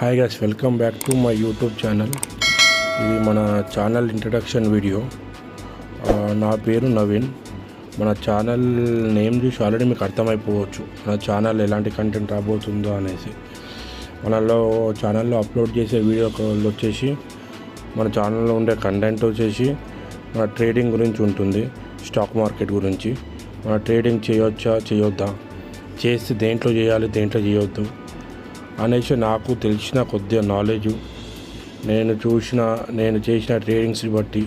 Hi guys, welcome back to my YouTube channel. ఇది మన channel introduction video. నా పేరు నవీన్. మన ఛానల్ నేమ్ చూసి ఆల్రెడీ మీకు అర్థమైపోవచ్చు మన ఛానల్ ఎలాంటి కంటెంట్ రాబోతుందో అనేసి. ఛానల్లో అప్లోడ్ చేసే వీడియోలు వచ్చేసి మన ఛానల్లో ఉండే కంటెంట్ వచ్చేసి మన ట్రేడింగ్ గురించి ఉంటుంది, స్టాక్ మార్కెట్ గురించి. మన ట్రేడింగ్ చేయొచ్చా చేయొద్దా, చేస్తే దేంట్లో చేయాలి దేంట్లో చేయొద్దు అనేసి నాకు తెలిసిన కొద్దిగా నాలెడ్జ్, నేను చేసిన ట్రేడింగ్స్ని బట్టి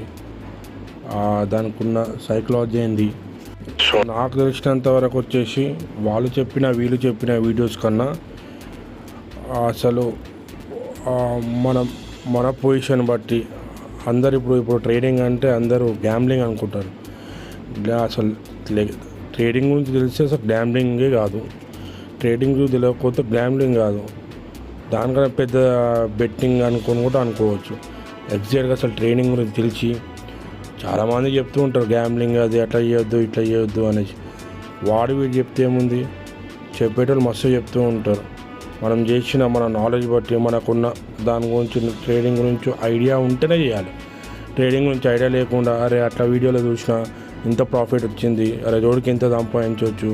దానికి ఉన్న సైకాలజీ ఏంది నాకు తెలిసినంత వరకు వచ్చేసి వీళ్ళు చెప్పిన వీడియోస్ కన్నా అసలు మన పొజిషన్ బట్టి అందరు ఇప్పుడు ట్రేడింగ్ అంటే అందరూ గ్యాంబ్లింగ్ అనుకుంటారు. అసలు ట్రేడింగ్ గురించి తెలిస్తే అసలు గ్యాంబ్లింగే కాదు, ట్రేడింగ్ గురించి తెలియకపోతే గ్యాంబ్లింగ్ కాదు, దానికన్నా పెద్ద బెట్టింగ్ అనుకొని కూడా అనుకోవచ్చు. ఎగ్జాక్ట్గా అసలు ట్రేడింగ్ గురించి తెలిసి చాలామంది చెప్తూ ఉంటారు గ్యాంబ్లింగ్ అది అట్లా చేయొద్దు ఇట్లా చేయొద్దు అనేసి. వీడు చెప్తే ఏముంది, చెప్పేటోళ్ళు మస్తు చెప్తూ ఉంటారు. మనం చేసిన మన నాలెడ్జ్ బట్టి మనకున్న దాని గురించి ట్రేడింగ్ గురించి ఐడియా ఉంటేనే చేయాలి. ట్రేడింగ్ గురించి ఐడియా లేకుండా అరే అట్లా వీడియోలో చూసినా ఇంత ప్రాఫిట్ వచ్చింది, అరే రోజుకి ఇంత సంపాదించవచ్చు,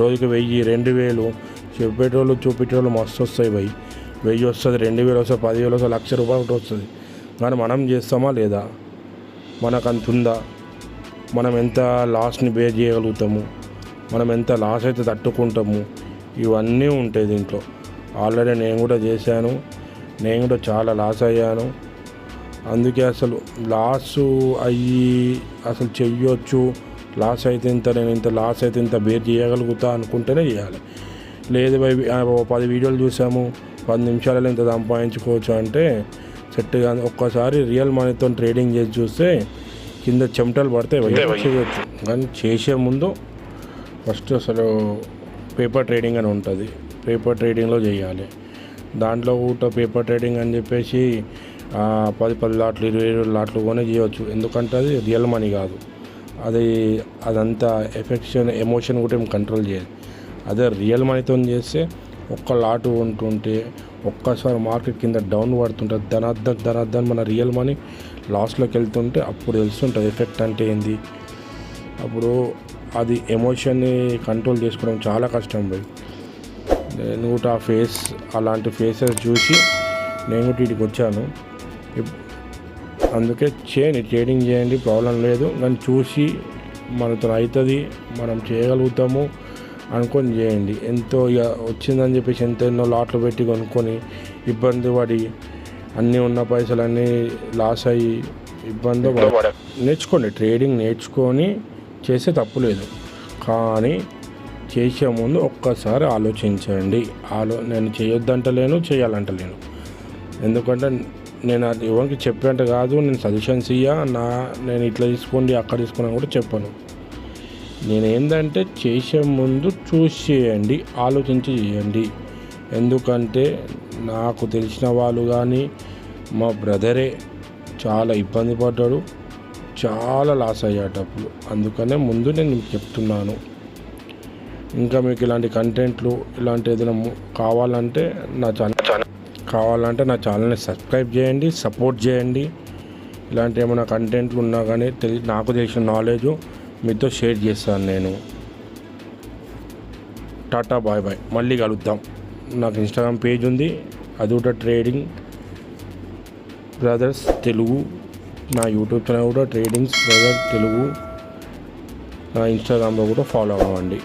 రోజుకి 1000 2000 చెప్పేటోళ్ళు చూపించేటోళ్ళు మస్తు వస్తాయి. 1000 వస్తుంది, 2000 వస్తుంది, 10,000 వస్తుంది, ₹1,00,000 ఒకటి వస్తుంది. కానీ మనం చేస్తామా లేదా, మనకు అంత ఉందా, మనం ఎంత లాస్ని బేర్ చేయగలుగుతాము, మనం ఎంత లాస్ అయితే తట్టుకుంటాము, ఇవన్నీ ఉంటాయి దీంట్లో. ఆల్రెడీ నేను కూడా చేశాను, నేను కూడా చాలా లాస్ అయ్యాను. అందుకే అసలు లాస్ అసలు చెయ్యొచ్చు, లాస్ అయితే ఇంత, నేను ఇంత లాస్ అయితే ఇంత బేర్ చేయగలుగుతా అనుకుంటేనే చేయాలి. లేదు 10 వీడియోలు చూసాము 10 నిమిషాలలో ఇంత సంపాదించుకోవచ్చు అంటే సెట్ కాదు. ఒక్కసారి రియల్ మనీతో ట్రేడింగ్ చేసి చూస్తే కింద చెమటలు పడితే చేయొచ్చు. కానీ చేసే ముందు ఫస్ట్ అసలు పేపర్ ట్రేడింగ్ అని ఉంటుంది, పేపర్ ట్రేడింగ్లో చేయాలి. దాంట్లో కూడా పేపర్ ట్రేడింగ్ అని చెప్పేసి 10 లాట్లు 20 లాట్లు కొని చేయవచ్చు. ఎందుకంటే అది రియల్ మనీ కాదు, అదంతా ఎమోషన్ కూడా ఏం కంట్రోల్ చేయదు. అదే రియల్ మనీతో చేస్తే ఒక్క లాటు ఉంటుంటే ఒక్కసారి మార్కెట్ కింద డౌన్ పడుతుంటే ధనార్దన్ మన రియల్ మనీ లాస్లోకి వెళ్తుంటే అప్పుడు తెలుస్తుంటుంది ఎఫెక్ట్ అంటే ఏంది. అప్పుడు అది ఎమోషన్ని కంట్రోల్ చేసుకోవడం చాలా కష్టం పోయి. నేను కూడా అలాంటి ఫేసెస్ చూసి నేను కూడా వీటికి వచ్చాను. అందుకే ట్రేడింగ్ చేయండి, ప్రాబ్లం లేదు. కానీ చూసి మనతో అవుతుంది, మనం చేయగలుగుతాము అనుకొని చేయండి. ఎంతో ఇక వచ్చిందని చెప్పేసి ఎన్నో లాట్లు పెట్టి కొనుక్కొని ఇబ్బంది పడి అన్నీ ఉన్న పైసలన్నీ లాస్ అయ్యి ఇబ్బంది నేర్చుకోండి. ట్రేడింగ్ నేర్చుకొని చేస్తే తప్పులేదు, కానీ చేసే ముందు ఒక్కసారి ఆలోచించండి. నేను చేయొద్దంటలేను, చేయాలంటలేను. ఎందుకంటే నేను అది ఎవరికి చెప్పేంత కాదు, నేను సజెషన్స్ నేను ఇట్లా తీసుకోండి అక్కడ తీసుకోండి కూడా చెప్పను. నేనేంటంటే చేసే ముందు చూసి చేయండి, ఆలోచించి చేయండి. ఎందుకంటే నాకు తెలిసిన వాళ్ళు కానీ మా బ్రదరే చాలా ఇబ్బంది పడ్డాడు, చాలా లాస్ అయ్యేటప్పుడు. అందుకనే ముందు నేను మీకు చెప్తున్నాను. ఇంకా మీకు ఇలాంటి కంటెంట్లు ఇలాంటి ఏదైనా కావాలంటే నా ఛానల్ని సబ్స్క్రైబ్ చేయండి, సపోర్ట్ చేయండి. ఇలాంటి ఏమైనా కంటెంట్లు ఉన్నా కానీ నాకు తెలిసిన నాలెడ్జ్ మీతో షేర్ చేస్తాను నేను. టాటా బాయ్ బాయ్, మళ్ళీ కలుద్దాం. నాకు ఇన్స్టాగ్రామ్ పేజ్ ఉంది, అది కూడా ట్రేడింగ్ బ్రదర్స్ తెలుగు. నా యూట్యూబ్ ఛానల్ కూడా ట్రేడింగ్స్ బ్రదర్ తెలుగు. నా ఇన్స్టాగ్రామ్లో కూడా ఫాలో అవ్వండి.